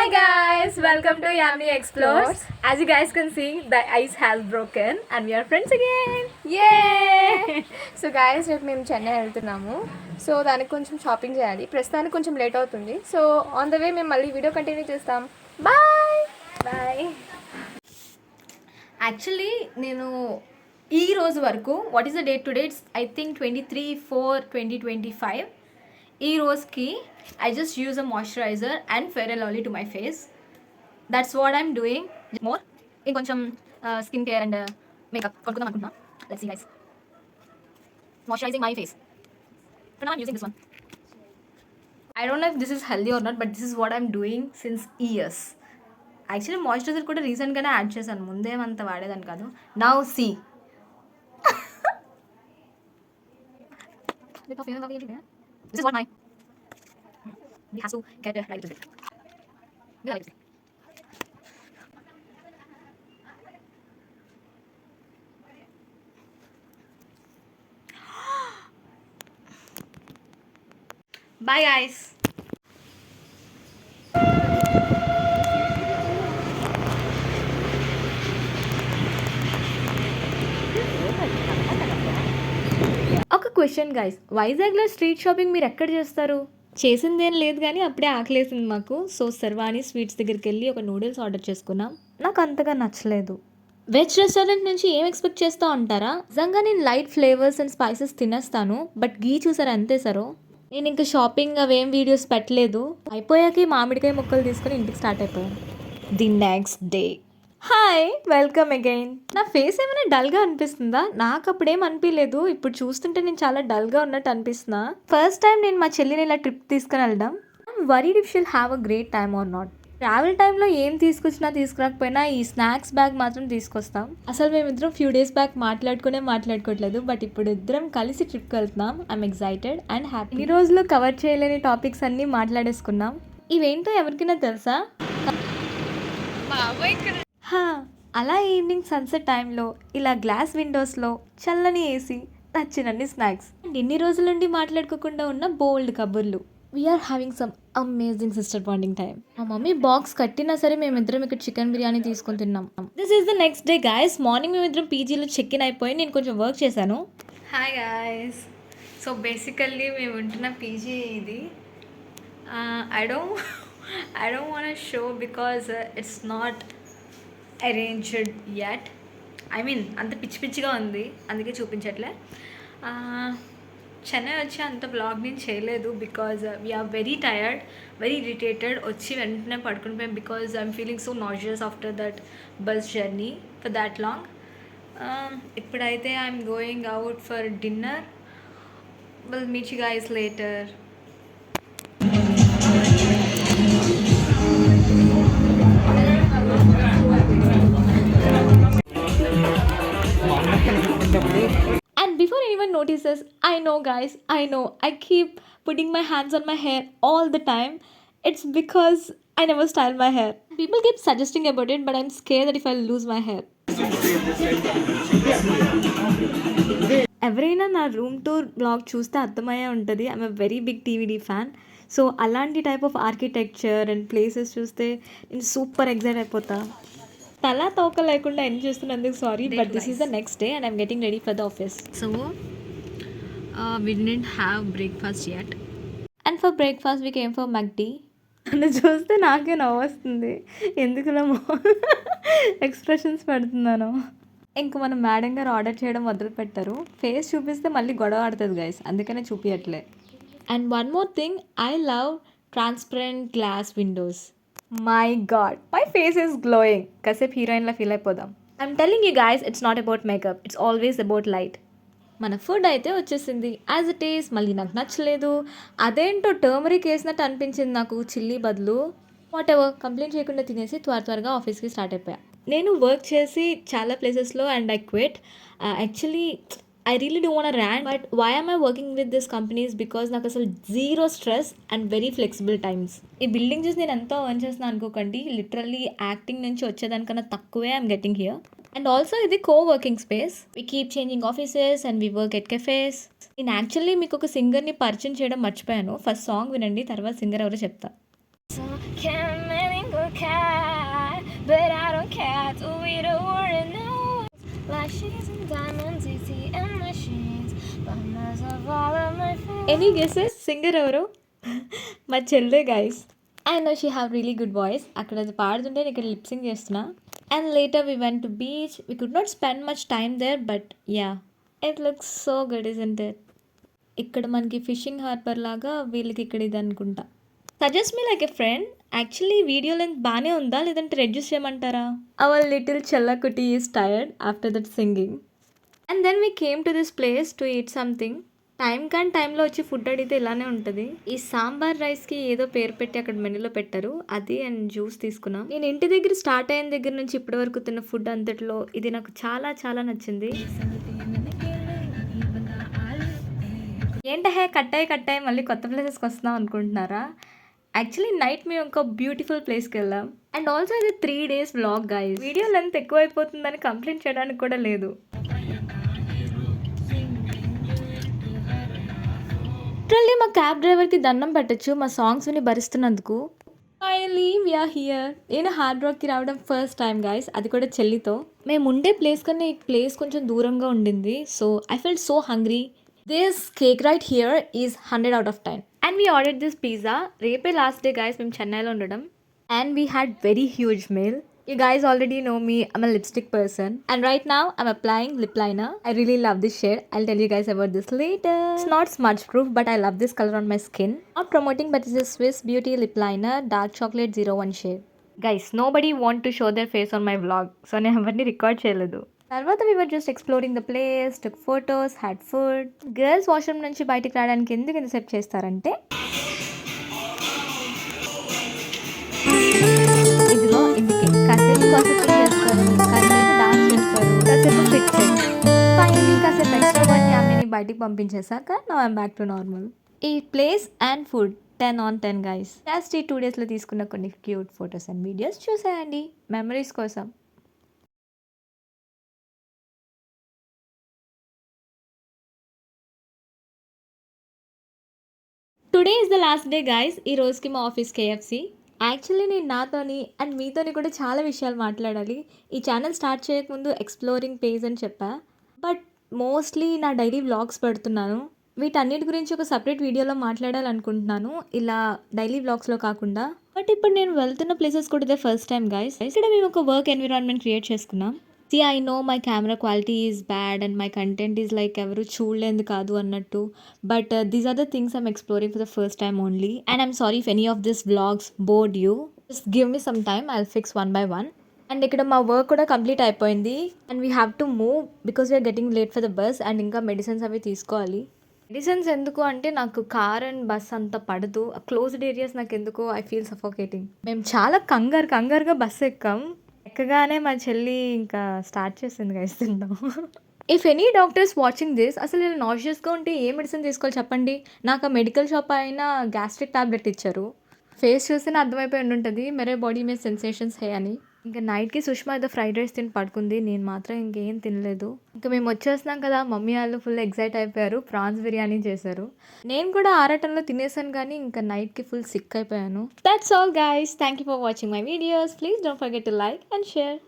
Hi guys, welcome to Yummy Explores. As you guys can see, the ice has broken and we are friends again. Yay! So guys రేపు మేము చెన్నై వెళ్తున్నాము. So దానికి కొంచెం shopping చేయాలి. ప్రస్తుతానికి కొంచెం late అవుతుంది. సో ఆన్ ద వే మేము మళ్ళీ వీడియో కంటిన్యూ చేస్తాం. Bye bye. యాక్చువల్లీ నేను ఈ రోజు వరకు what is the date today? It's I think 23/4/2025. ఈ రోజుకి I just use a moisturizer and Fair and Lovely to my face. That's what I'm doing. More ఇంకొంచెం స్కిన్ కేర్ అండ్ మేకప్ కొనుక్కుందాం అనుకుంటున్నా. Let's see guys. Moisturizing my face. For now I'm using this one. I don't know if this is healthy or not, but this is what I'm doing since years. Actually moisturizer కూడా రీసెంట్గానే add చేశాను, ముందేమంత వాడేదాన్ని కాదు. Now see. This is what my we have to get a right to it. Yeah, like bye guys. ఒక question guys, వైజాగ్లో street shopping మీరు ఎక్కడ చేస్తారు? చేసిందేం లేదు కానీ అప్పుడే ఆకలేసింది మాకు. సో సర్వాణి స్వీట్స్ దగ్గరికి వెళ్ళి ఒక నూడిల్స్ ఆర్డర్ చేసుకున్నాం. నాకు అంతగా నచ్చలేదు. వెజ్ రెస్టారెంట్ నుంచి ఏం ఎక్స్పెక్ట్ చేస్తూ ఉంటారా? నిజంగా నేను లైట్ ఫ్లేవర్స్ అండ్ స్పైసెస్ తినేస్తాను, బట్ గీ చూసారు అంతే సరో. నేను ఇంకా షాపింగ్ అవేం వీడియోస్ పెట్టలేదు. అయిపోయాక మామిడికాయ ముక్కలు తీసుకుని ఇంటికి స్టార్ట్ అయిపోయాను. The next day. Hi, welcome again. నా ఫేస్ ఏమైనా డల్గా అనిపిస్తుందా? నాకు అప్పుడేం అనిపించలేదు. ఇప్పుడు చూస్తుంటే నేను చాలా డల్గా ఉన్నట్టు అనిపిస్తున్నా. ఫస్ట్ టైం నేను మా చెల్లిని ఇలా ట్రిప్ తీసుకుని వెళ్ళడం. I'm worried if she'll have a great time or not. Travel టైంలో ఏం తీసుకొచ్చినా తీసుకురాకపోయినా ఈ స్నాక్స్ బ్యాగ్ మాత్రం తీసుకొస్తాం. అసలు మేమిద్దరం ఫ్యూ డేస్ బ్యాక్ మాట్లాడుకోవట్లేదు, బట్ ఇప్పుడు ఇద్దరం కలిసి ట్రిప్కి వెళ్తున్నాం. I'm excited and happy. ఈ రోజులో కవర్ చేయలేని టాపిక్స్ అన్నీ మాట్లాడేసుకున్నాం. ఇవేంటో ఎవరికైనా తెలుసా? అలా ఈవినింగ్ సన్సెట్ టైంలో ఇలా గ్లాస్ విండోస్లో చల్లని ఏసీ, నచ్చినన్ని స్నాక్స్, ఎన్ని రోజుల నుండి మాట్లాడుకోకుండా ఉన్న బోల్డ్ కబుర్లు. We're having some amazing sister bonding time. మా మమ్మీ బాక్స్ కట్టినా సరే మేమిద్దరం ఇక్కడ చికెన్ బిర్యానీ తీసుకొని తిన్నాం. This is the next day guys. Morning మేమిద్దరం పీజీలో చెక్ ఇన్ అయిపోయి నేను కొంచెం వర్క్ చేశాను. Hi guys. సో బేసికల్లీ మేము ఉంటున్న పీజీ ఇది. I don't want show because it's not arranged yet. I mean అంత పిచ్చిగా ఉంది, అందుకే చూపించట్లే. చెన్నై వచ్చి అంత బ్లాగ్ నేను చేయలేదు because we're very tired, very irritated. వచ్చి వెంటనే పడుకుని పోయాం because I'm feeling so nauseous after that bus journey for that long. ఇప్పుడైతే I'm going out for dinner. Will meet you guys later. And before anyone notices, I know guys, I keep putting my hands on my hair all the time. It's because I never style my hair. People keep suggesting about it, but I'm scared that if I lose my hair. ఎవరైనా నా room tour blog చూస్తే అర్థమయ్యే ఉంటుంది, I'm a very big TVD fan. So అలాంటి type of architecture and places చూస్తే నేను super excite అయిపోతా. తలా తోక లేకుండా ఎంజాయ్ చేస్తున్నందుకు sorry, but this is the next day and I'm getting ready for the office. So we didn't have breakfast yet, and for breakfast we came for McD. నన్ను చూస్తే నాకే నవ్వు వస్తుంది, ఎందుకులో ఎక్స్ప్రెషన్స్ పెడుతున్నాను. ఇంక మనం మేడం గారు ఆర్డర్ చేయడం మొదలు పెట్టారు. ఫేస్ చూపిస్తే మళ్ళీ గొడవ ఆడుతుంది గైస్, అందుకనే చూపించట్లే. And one more thing, I love transparent glass windows. My god, my face is glowing. కాసేపు హీరోయిన్లా ఫీల్ అయిపోదాం. I'm telling you guys, it's not about makeup, it's always about light. మన ఫుడ్ అయితే వచ్చేసింది యాజ్ ఇట్ ఈస్. మళ్ళీ నాకు నచ్చలేదు, అదేంటో టర్మరిక్ వేసినట్టు అనిపించింది నాకు చిల్లీ బదులు. వాట్ ఎవర్, కంప్లైంట్ చేయకుండా తినేసి త్వరగా ఆఫీస్కి స్టార్ట్ అయిపోయా. నేను వర్క్ చేసి చాలా ప్లేసెస్లో and I quit. Actually I really don't want to rant, but why am I working with this companies? Because నాకు అసలు zero stress and very flexible times. ఈ బిల్డింగ్ చూసి నేను ఎంతో ఎర్న్ చేస్తున్నాను అనుకోకండి, లిటరల్లీ యాక్టింగ్ నుంచి వచ్చేదానికన్నా తక్కువే I'm getting here. And also ఇది coworking space. We keep changing offices and we work at cafes. నేను యాక్చువల్లీ మీకు ఒక సింగర్ని పరిచయం చేయడం మర్చిపోయాను. ఫస్ట్ సాంగ్ వినండి, తర్వాత సింగర్ ఎవరో చెప్తా. single cat, but I don't care. Do we the word now? Lashes and diamonds, ATM machines, bummers of all of my friends. Any guesses singer ఎవరు? మా చెల్లె guys. I know she have really good voice. అక్కడ అది పాడుతుంటే నేను ఇక్కడ lipsync చేస్తున్నా. And later we went to beach. We could not spend much time there but yeah it looks so good isn't it. ఇక్కడ మనకి ఫిషింగ్ హార్బర్ లాగా, వీళ్ళకి ఇక్కడ ఇది అనుకుంటా. Suggest me like a friend. Actually video length బాగానే ఉందా లేదంటే రెడ్యూస్ చేయమంటారా? Our little చెల్లకుటి is tired after that singing. And then we came to this place to eat something. Time కానీ టైంలో వచ్చి ఫుడ్ అడిగితే ఇలానే ఉంటుంది. ఈ సాంబార్ రైస్కి ఏదో పేరు పెట్టి అక్కడ మెనూలో పెట్టారు, అది అండ్ జ్యూస్ తీసుకున్నాం. నేను ఇంటి దగ్గర స్టార్ట్ అయిన దగ్గర నుంచి ఇప్పటి వరకు తిన్న ఫుడ్ అంతట్లో ఇది నాకు చాలా చాలా నచ్చింది. ఏంటహే కట్టాయి మళ్ళీ కొత్త ప్లేసెస్కి వస్తున్నాం అనుకుంటున్నారా? యాక్చువల్లీ నైట్ మేము ఒక బ్యూటిఫుల్ ప్లేస్కి వెళ్ళాం. అండ్ ఆల్సో ఇది 3 days vlog guys. Video length ఎక్కువ అయిపోతుందని కంప్లైంట్ చేయడానికి కూడా లేదు. లిటరల్లీ మా క్యాబ్ డ్రైవర్కి దండం పెట్టచ్చు మా సాంగ్స్ విని భరిస్తున్నందుకు. Finally we're here. నేను హార్డ్ రాక్కి రావడం ఫస్ట్ టైం గైస్, అది కూడా చెల్లితో. మేము ఉండే ప్లేస్ కన్నా ఈ ప్లేస్ కొంచెం దూరంగా ఉండింది. So I felt so hungry. This cake right here is 100 out of 10. And we order this pizza. రేపే లాస్ట్ డే గైస్ మేము చెన్నైలో ఉండడం. And we had very huge meal. You guys already know me, I'm a lipstick person. And right now, I'm applying lip liner. I really love this shade. I'll tell you guys about this later. It's not smudge proof, but I love this color on my skin. Not promoting, but it's a Swiss Beauty lip liner, dark chocolate 01 shade. Guys, nobody want to show their face on my vlog. So, నేను ఎవరిని record చేయలేదు. తర్వాత we were just exploring the place, took photos, had food. Girls washroom నుంచి బయటికి రావడానికి ఎందుకు ఇంతసేపు చేస్తారంటే, ఇదిగో ఇందుకే కాసేపు చేస్తారు, కాసేపు డాన్స్ చేస్తారు, కాసేపు ఫిట్ చేస్తారు. ఫైనలీ కాసేపు ఎక్స్ట్రోవర్ట్ ఫ్యామిలీని బయటికి పంపించేశాక now I'm back to normal. ఈ place and food 10 on 10 guys. Last ఈ 2 daysలో తీసుకున్న కొన్ని క్యూట్ ఫొటోస్ అండ్ వీడియోస్ చూసేయండి మెమరీస్ కోసం. Today is the last day guys. ఈ రోజుకి మా ఆఫీస్ KFC. యాక్చువల్లీ నేను నాతోని అండ్ మీతోని కూడా చాలా విషయాలు మాట్లాడాలి. ఈ ఛానల్ స్టార్ట్ చేయకముందు ఎక్స్ప్లోరింగ్ పేజ్ అని చెప్పా, బట్ మోస్ట్లీ నా డైలీ వ్లాగ్స్ పెడుతున్నాను. వీటన్నిటి గురించి ఒక సపరేట్ వీడియోలో మాట్లాడాలనుకుంటున్నాను, ఇలా డైలీ వ్లాగ్స్లో కాకుండా. బట్ ఇప్పుడు నేను వెళ్తున్న ప్లేసెస్ కూడా ఇదే ఫస్ట్ టైం గైస్. ఇక్కడ మేము ఒక వర్క్ ఎన్విరాన్మెంట్ క్రియేట్ చేసుకున్నాం. See, I know my camera quality is bad and my content is like ఎవరు చూడలేదు కాదు అన్నట్టు. But these are the things I'm exploring for the first time only. And I'm sorry if any of these vlogs bored you. Just give me some time, I'll fix one by one. And ఇక్కడ మా work కూడా complete అయిపోయింది. And we have to move because we're getting late for the bus. And ఇంకా medicines అవి తీసుకోవాలి. Medicines ఎందుకు అంటే నాకు కార్ అండ్ బస్ అంత పడదు. క్లోజ్డ్ ఏరియాస్ నాకు ఎందుకో ఐ ఫీల్ సఫోకేటింగ్. మేము చాలా కంగారుగా బస్సు ఎక్కాం. ఎక్కగానే మా చెల్లి ఇంకా స్టార్ట్ చేసింది గైస్ తింటాం. If any doctors watching this, అసలు నేను నాషియస్గా ఉంటే ఏ మెడిసిన్ తీసుకోవాలి చెప్పండి. నాకు ఆ మెడికల్ షాప్ అయినా గ్యాస్ట్రిక్ టాబ్లెట్ ఇచ్చారు. ఫేస్ చూస్తేనే అర్థమైపోయి ఉంటుంది మెరే బాడీ మీద సెన్సేషన్స్ హే అని. ఇంకా నైట్కి సుష్మా ఏదో ఫ్రైడ్ రైస్ తిని పడుకుంది, నేను మాత్రం ఇంకేం తినలేదు. ఇంకా మేము వచ్చేస్తున్నాం కదా, మమ్మీ వాళ్ళు ఫుల్ ఎగ్జైట్ అయిపోయారు, ప్రాన్స్ బిర్యానీ చేశారు. నేను కూడా ఆరటంలో తినేసాను కానీ ఇంకా నైట్కి ఫుల్ సిక్ అయిపోయాను. That's all guys, thank you for watching my videos. Please don't forget to like and share.